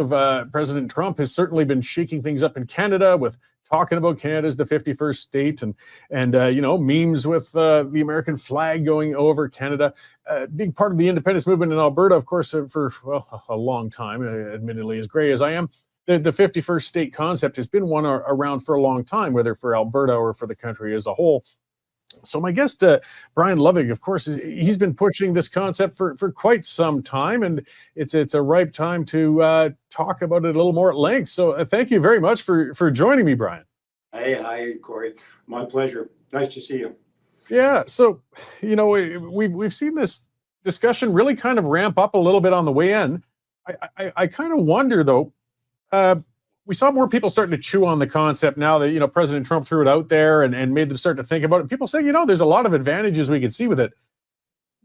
of President Trump has certainly been shaking things up in Canada with talking about Canada as the 51st state and memes with the American flag going over Canada. Being part of the independence movement in Alberta, of course, for a long time, admittedly as gray as I am. The 51st state concept has been one around for a long time, whether for Alberta or for the country as a whole. So my guest, Brian Lovig, of course, he's been pushing this concept for quite some time, and it's a ripe time to talk about it a little more at length. So thank you very much for joining me, Brian. Hey, hi, Cory. My pleasure. Nice to see you. Yeah. So, we've seen this discussion really kind of ramp up a little bit on the way in. I kind of wonder though. We saw more people starting to chew on the concept now that, President Trump threw it out there and made them start to think about it. People say, there's a lot of advantages we could see with it.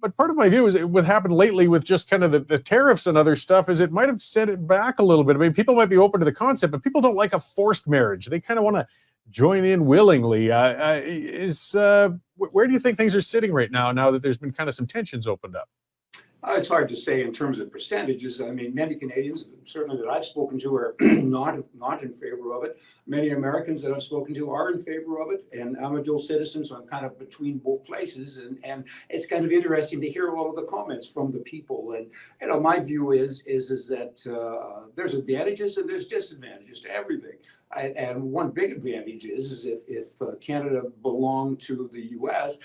But part of my view is what happened lately with just kind of the tariffs and other stuff is it might have set it back a little bit. I mean, people might be open to the concept, but people don't like a forced marriage. They kind of want to join in willingly. Where do you think things are sitting right now that there's been kind of some tensions opened up? It's hard to say in terms of percentages. I mean, many Canadians, certainly that I've spoken to, are not in favor of it. Many Americans that I've spoken to are in favor of it. And I'm a dual citizen, so I'm kind of between both places. And it's kind of interesting to hear all of the comments from the people. And my view is that there's advantages and there's disadvantages to everything. And one big advantage is if Canada belonged to the U.S.,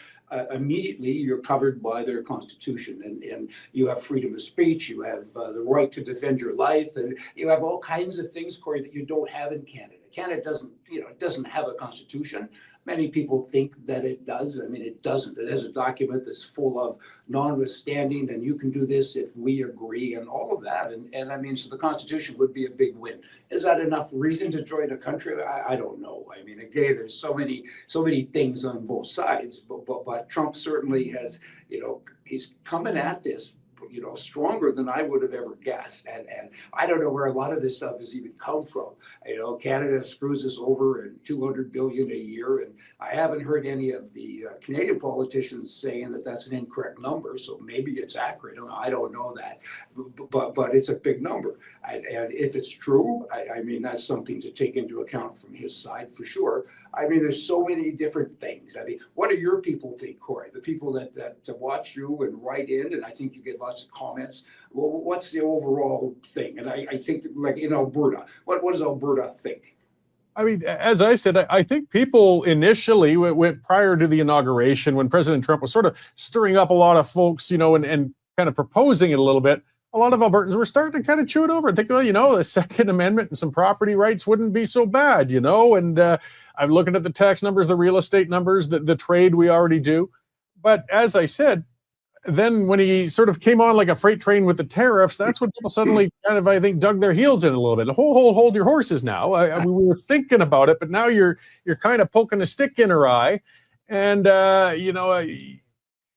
immediately you're covered by their constitution, and you have freedom of speech, you have the right to defend your life, and you have all kinds of things, Cory, that you don't have in Canada. Canada doesn't have a constitution. Many people think that it does. I mean, it doesn't. It has a document that's full of notwithstanding, and you can do this if we agree, and all of that. And I mean, so the Constitution would be a big win. Is that enough reason to join a country? I don't know. I mean, again, there's so many things on both sides. But Trump certainly has, he's coming at this stronger than I would have ever guessed. And I don't know where a lot of this stuff has even come from. Canada screws us over in $200 billion a year. And I haven't heard any of the Canadian politicians saying that that's an incorrect number. So maybe it's accurate. I don't know that. But it's a big number. And if it's true, I mean, that's something to take into account from his side for sure. I mean, there's so many different things. I mean, what do your people think, Cory? The people that watch you and write in, and I think you get lots of comments. Well, what's the overall thing? And I think, like in Alberta, what does Alberta think? I mean, as I said, I think people initially went prior to the inauguration when President Trump was sort of stirring up a lot of folks, and kind of proposing it a little bit. A lot of Albertans were starting to kind of chew it over and think, well, the Second Amendment and some property rights wouldn't be so bad, and I'm looking at the tax numbers, the real estate numbers, the trade we already do. But as I said, then when he sort of came on like a freight train with the tariffs, that's when people suddenly kind of, I think, dug their heels in a little bit. Hold your horses now. We were thinking about it, but now you're kind of poking a stick in her eye, and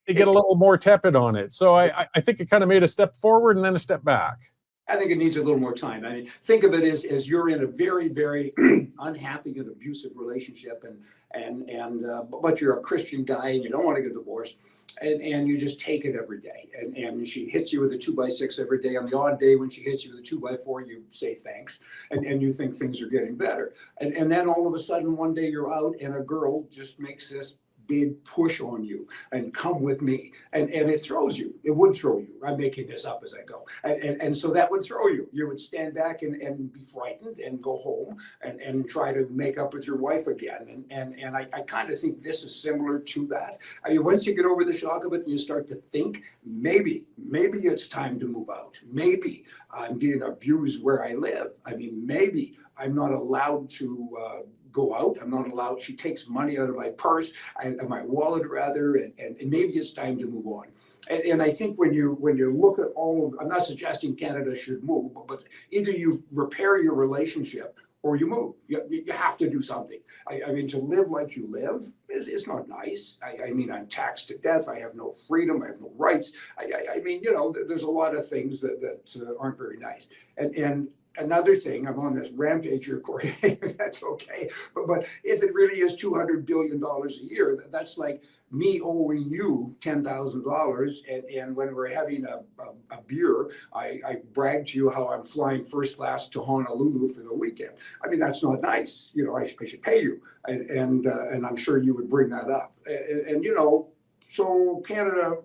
they get a little more tepid on it. So I think it kind of made a step forward and then a step back. I think it needs a little more time. I mean, think of it as you're in a very, very unhappy and abusive relationship, but you're a Christian guy and you don't want to get divorced, and you just take it every day. And she hits you with a 2x6 every day. On the odd day when she hits you with a 2x4, you say thanks, and you think things are getting better. And then all of a sudden one day you're out and a girl just makes this big push on you and come with me, and it throws you. It would throw you. I'm making this up as I go, and so that would throw you. You would stand back and be frightened and go home and try to make up with your wife again. And I kind of think this is similar to that. I mean, once you get over the shock of it and you start to think, maybe it's time to move out. Maybe I'm getting abused where I live. I mean, maybe I'm not allowed to go out. I'm not allowed. She takes money out of my purse and my wallet rather, and maybe it's time to move on. And I think when you look at all of, I'm not suggesting Canada should move, but either you repair your relationship or you move. You have to do something. I mean, to live like you live is not nice. I mean, I'm taxed to death. I have no freedom. I have no rights. I mean, there's a lot of things that aren't very nice. And another thing, I'm on this rampage here, Cory, that's okay. But if it really is $200 billion a year, that's like me owing you $10,000. And when we're having a beer, I brag to you how I'm flying first class to Honolulu for the weekend. I mean, that's not nice. You know, I should pay you. And I'm sure you would bring that up. And you know, so Canada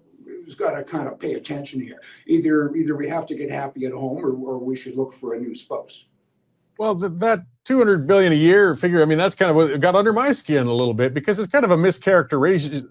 has got to kind of pay attention here. Either we have to get happy at home, or we should look for a new spouse. Well, that 200 billion a year figure, I mean, that's kind of what got under my skin a little bit, because it's kind of a mischaracterization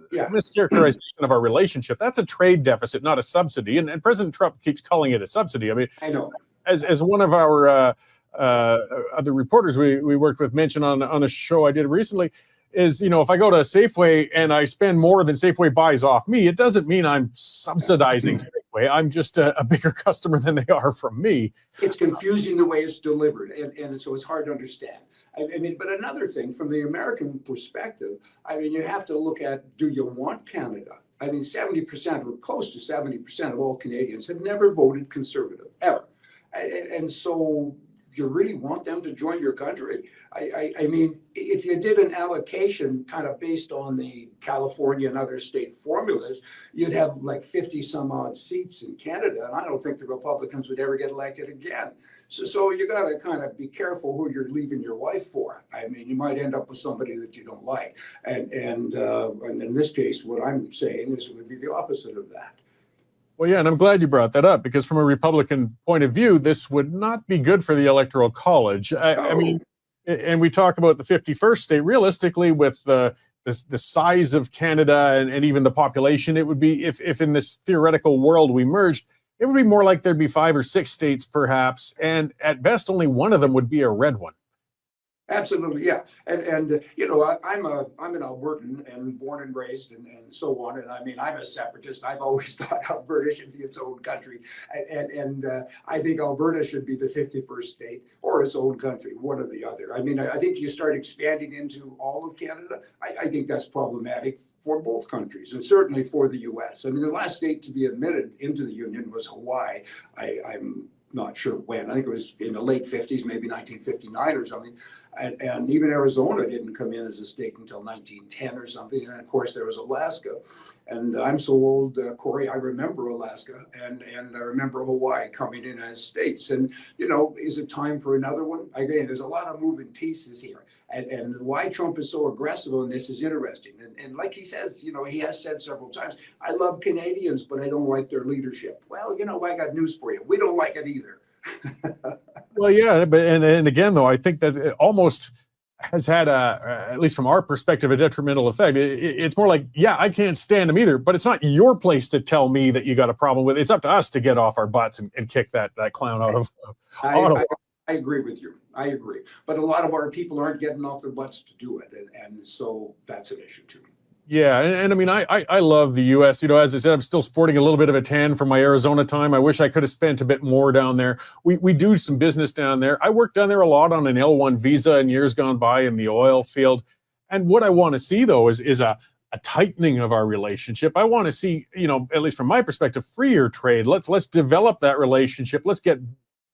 of our relationship. That's a trade deficit, not a subsidy. And President Trump keeps calling it a subsidy. I mean, I know. As one of our other reporters we worked with mentioned on a show I did recently, is, you know, if I go to Safeway and I spend more than Safeway buys off me, it doesn't mean I'm subsidizing Safeway. I'm just a bigger customer than they are from me. It's confusing the way it's delivered, and so it's hard to understand. I mean, but another thing, from the American perspective, I mean, you have to look at, do you want Canada? I mean, 70% or close to 70% of all Canadians have never voted Conservative, ever. And so you really want them to join your country? I mean, if you did an allocation kind of based on the California and other state formulas, you'd have like 50 some odd seats in Canada. And I don't think the Republicans would ever get elected again. So you got to kind of be careful who you're leaving your wife for. I mean, you might end up with somebody that you don't like. And in this case, what I'm saying is it would be the opposite of that. Well, yeah, and I'm glad you brought that up, because from a Republican point of view, this would not be good for the Electoral College. I mean, and we talk about the 51st state. Realistically, with the size of Canada and even the population, it would be, if in this theoretical world we merged, it would be more like there'd be 5 or 6 states perhaps, and at best only one of them would be a red one. Absolutely, yeah, and you know, I'm an Albertan and born and raised and so on, and I mean, I'm a separatist. I've always thought Alberta should be its own country, and I think Alberta should be the 51st state or its own country, one or the other. I mean, I think you start expanding into all of Canada, I think that's problematic for both countries, and certainly for the U.S. I mean, the last state to be admitted into the Union was Hawaii. I'm not sure when. I think it was in the late 50s, maybe 1959 or something. And even Arizona didn't come in as a state until 1910 or something. And of course, there was Alaska. And I'm so old, Cory, I remember Alaska and I remember Hawaii coming in as states. And, you know, is it time for another one? Again, there's a lot of moving pieces here. And why Trump is so aggressive on this is interesting. And like he says, you know, he has said several times, I love Canadians, but I don't like their leadership. Well, you know, I got news for you. We don't like it either. Well, yeah, but and again, though, I think that it almost has had at least from our perspective, a detrimental effect. It's more like, yeah, I can't stand them either, but it's not your place to tell me that you got a problem with it. It's up to us to get off our butts and kick that clown out of Ottawa. I agree with you. I agree. But a lot of our people aren't getting off their butts to do it. And so that's an issue too. Yeah, and I mean, I love the U.S. You know, as I said, I'm still sporting a little bit of a tan from my Arizona time. I wish I could have spent a bit more down there. We do some business down there. I worked down there a lot on an L1 visa in years gone by in the oil field. And what I want to see, though, is a tightening of our relationship. I want to see, you know, at least from my perspective, freer trade. Let's develop that relationship. Let's get,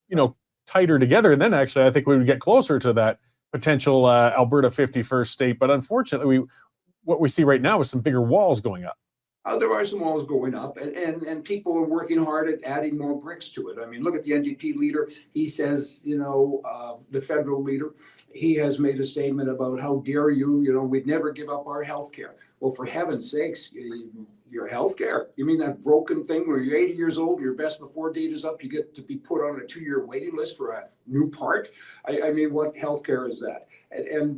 you know, tighter together. And then actually, I think we would get closer to that potential Alberta 51st state. But unfortunately, what we see right now is some bigger walls going up. There are some walls going up, and people are working hard at adding more bricks to it. I mean, look at the NDP leader. He says, you know, the federal leader, he has made a statement about how dare you, you know, we'd never give up our health care. Well, for heaven's sakes, your health care? You mean that broken thing where you're 80 years old, your best before date is up, you get to be put on a 2-year waiting list for a new part? I mean, what health care is that?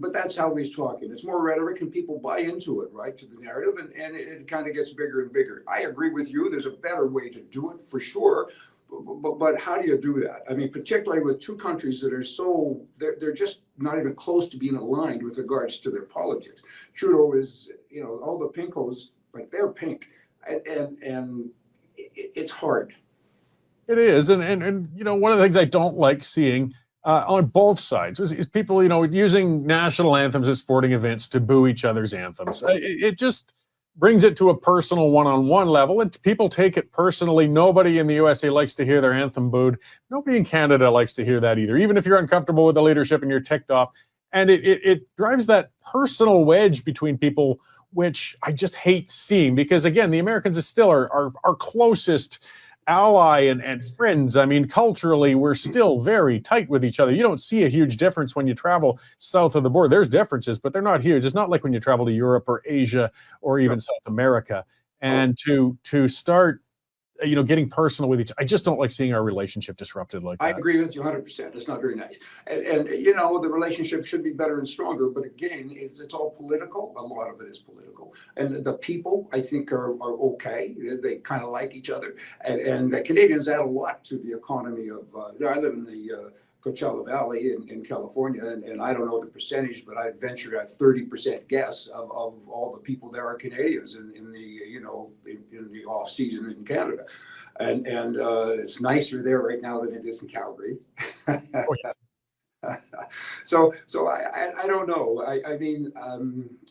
But that's how he's talking. It's more rhetoric and people buy into it, right, to the narrative, and it kind of gets bigger and bigger. I agree with you. There's a better way to do it for sure. But how do you do that? I mean, particularly with two countries that are they're just not even close to being aligned with regards to their politics. Trudeau is, you know, all the pinkos, like they're pink. And it's hard. It is. And you know, one of the things I don't like seeing on both sides is people, you know, using national anthems at sporting events to boo each other's anthems. It just, brings it to a personal one-on-one level, and people take it personally. Nobody in the USA likes to hear their anthem booed. Nobody in Canada likes to hear that either, even if you're uncomfortable with the leadership and you're ticked off. And it drives that personal wedge between people, which I just hate seeing, because again, the Americans is still our closest ally and friends. I mean, culturally, we're still very tight with each other. You don't see a huge difference when you travel south of the border. There's differences, but they're not huge. It's not like when you travel to Europe or Asia or even South America. And to start, getting personal with each, I just don't like seeing our relationship disrupted like that. I agree with you 100%. It's not very nice. And the relationship should be better and stronger. But again, it's all political. A lot of it is political. And the people, I think, are okay. They kind of like each other. And the Canadians add a lot to the economy of, I live in the Coachella Valley in California, and I don't know the percentage, but I'd venture a 30% guess of all the people there are Canadians in the off season in Canada, and it's nicer there right now than it is in Calgary. Oh, yeah. So I don't know. I mean,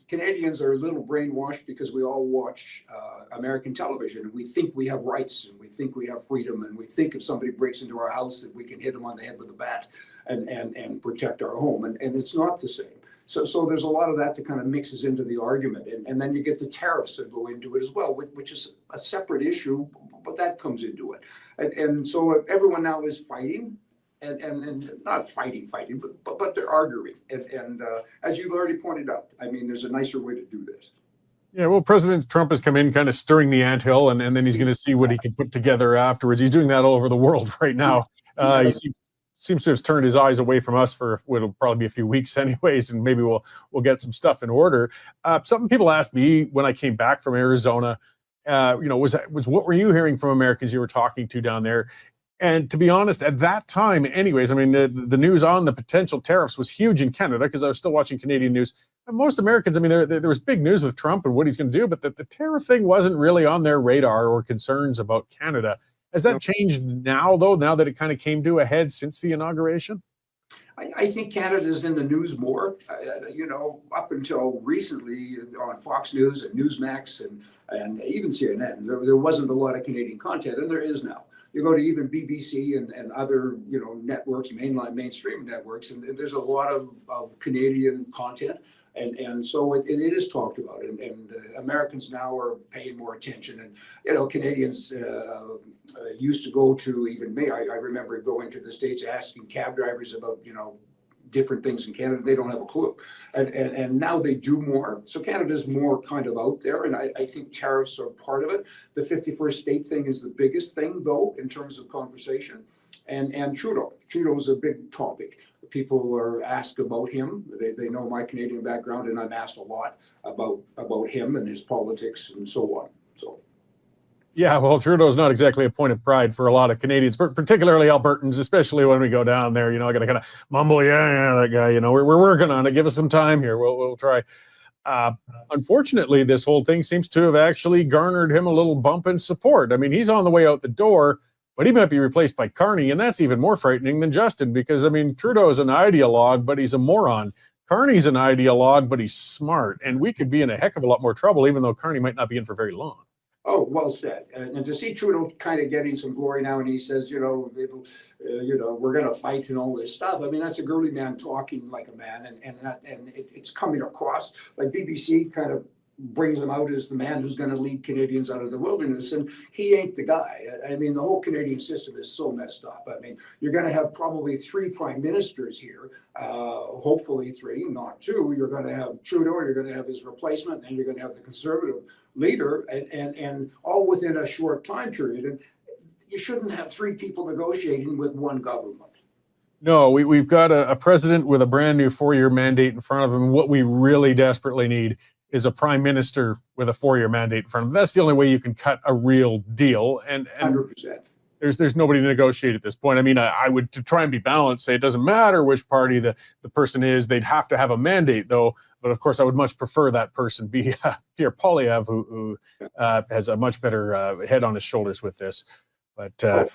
Canadians are a little brainwashed because we all watch American television, and we think we have rights, and we think we have freedom, and we think if somebody breaks into our house that we can hit them on the head with a bat and protect our home, and it's not the same. So there's a lot of that kind of mixes into the argument, and then you get the tariffs that go into it as well, which is a separate issue, but that comes into it, and so everyone now is fighting. And not fighting, but they're arguing. And as you've already pointed out, I mean, there's a nicer way to do this. Yeah, well, President Trump has come in kind of stirring the anthill, and then he's going to see what he can put together afterwards. He's doing that all over the world right now. He seems to have turned his eyes away from us for what'll probably be a few weeks anyways, and maybe we'll get some stuff in order. Something people asked me when I came back from Arizona, was what were you hearing from Americans you were talking to down there? And to be honest, at that time, anyways, I mean, the news on the potential tariffs was huge in Canada because I was still watching Canadian news. And most Americans, I mean, there was big news with Trump and what he's going to do, but the tariff thing wasn't really on their radar or concerns about Canada. Has that changed now, though, now that it kind of came to a head since the inauguration? I think Canada's in the news more, up until recently on Fox News and Newsmax and even CNN, there wasn't a lot of Canadian content, and there is now. You go to even BBC and other, networks, mainstream networks, and there's a lot of Canadian content. And so it is talked about, and Americans now are paying more attention. And, Canadians used to go to, even me, I remember going to the States asking cab drivers about, different things in Canada. They don't have a clue. And now they do more. So Canada's more kind of out there. And I think tariffs are part of it. The 51st state thing is the biggest thing, though, in terms of conversation. And Trudeau's a big topic. People are asked about him. They know my Canadian background, and I'm asked a lot about him and his politics and so on. So. Yeah, well, Trudeau's not exactly a point of pride for a lot of Canadians, but particularly Albertans, especially when we go down there. I got to kind of mumble, yeah, that guy. We're working on it. Give us some time here. We'll try. Unfortunately, this whole thing seems to have actually garnered him a little bump in support. I mean, he's on the way out the door, but he might be replaced by Carney, and that's even more frightening than Justin because, I mean, Trudeau's an ideologue, but he's a moron. Carney's an ideologue, but he's smart, and we could be in a heck of a lot more trouble, even though Carney might not be in for very long. Oh, well said. And to see Trudeau kind of getting some glory now, and he says, we're going to fight and all this stuff. I mean, that's a girly man talking like a man, and it's coming across like BBC kind of brings him out as the man who's going to lead Canadians out of the wilderness, and he ain't the guy. I mean, the whole Canadian system is so messed up. I mean, you're going to have probably 3 prime ministers here, hopefully 3, not 2. You're going to have Trudeau, you're going to have his replacement, and you're going to have the Conservative leader, and all within a short time period. And you shouldn't have 3 people negotiating with one government. No, we've got a president with a brand new 4-year mandate in front of him. What we really desperately need is a prime minister with a 4-year mandate in front of him. That's the only way you can cut a real deal. And 100%. There's nobody to negotiate at this point. I mean, I would, to try and be balanced, say it doesn't matter which party the person is. They'd have to have a mandate, though. But of course, I would much prefer that person be Pierre Poilievre, who has a much better head on his shoulders with this. But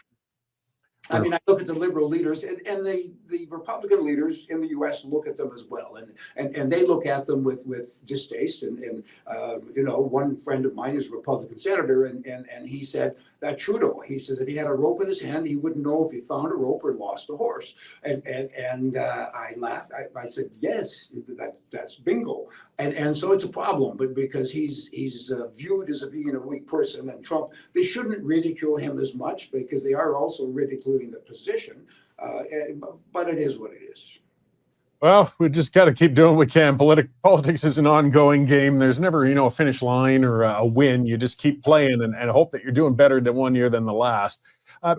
I mean, I look at the liberal leaders and the Republican leaders in the U.S. look at them as well, and they look at them with distaste. And you know, one friend of mine is a Republican senator, and he said that Trudeau, he says if he had a rope in his hand, he wouldn't know if he found a rope or lost a horse. And I laughed. I said, yes, that's bingo. And so it's a problem, but because he's viewed as being a weak person, and Trump, they shouldn't ridicule him as much because they are also ridiculing the position, but it is what it is. Well, we just got to keep doing what we can. Politics is an ongoing game. There's never, a finish line or a win. You just keep playing and hope that you're doing better than one year than the last.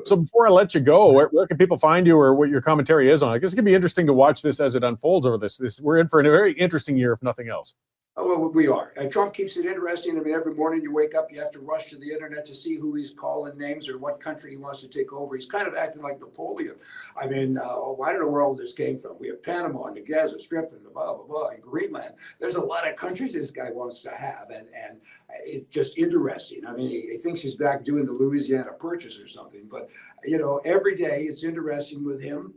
So before I let you go, where can people find you, or what your commentary is on it? I guess it could be interesting to watch this as it unfolds over this. We're in for a very interesting year, if nothing else. Oh, well, we are. Trump keeps it interesting. I mean, every morning you wake up, you have to rush to the internet to see who he's calling names or what country he wants to take over. He's kind of acting like Napoleon. I mean, I don't know where all this came from. We have Panama and the Gaza Strip and the blah, blah, blah, and Greenland. There's a lot of countries this guy wants to have, and it's just interesting. I mean, he thinks he's back doing the Louisiana Purchase or something, but, every day it's interesting with him.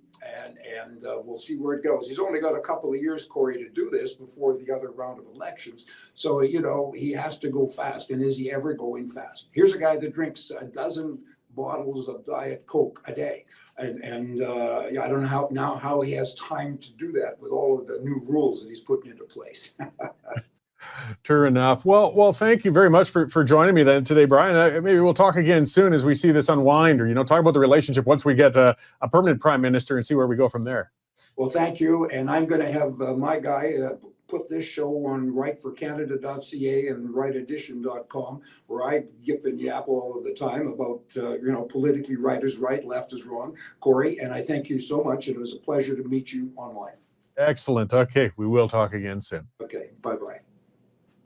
And we'll see where it goes. He's only got a couple of years, Cory, to do this before the other round of elections. So, he has to go fast. And is he ever going fast? Here's a guy that drinks a dozen bottles of Diet Coke a day. And I don't know how he has time to do that with all of the new rules that he's putting into place. True enough. Well, thank you very much for joining me then today, Brian. Maybe we'll talk again soon as we see this unwind, or talk about the relationship once we get a permanent prime minister and see where we go from there. Well, thank you, and I'm going to have my guy put this show on writeforcanada.ca and writeedition.com, where I yip and yap all of the time about politically right is right, left is wrong. Cory, and I thank you so much. It was a pleasure to meet you online. Excellent. Okay, we will talk again soon. Okay, bye-bye.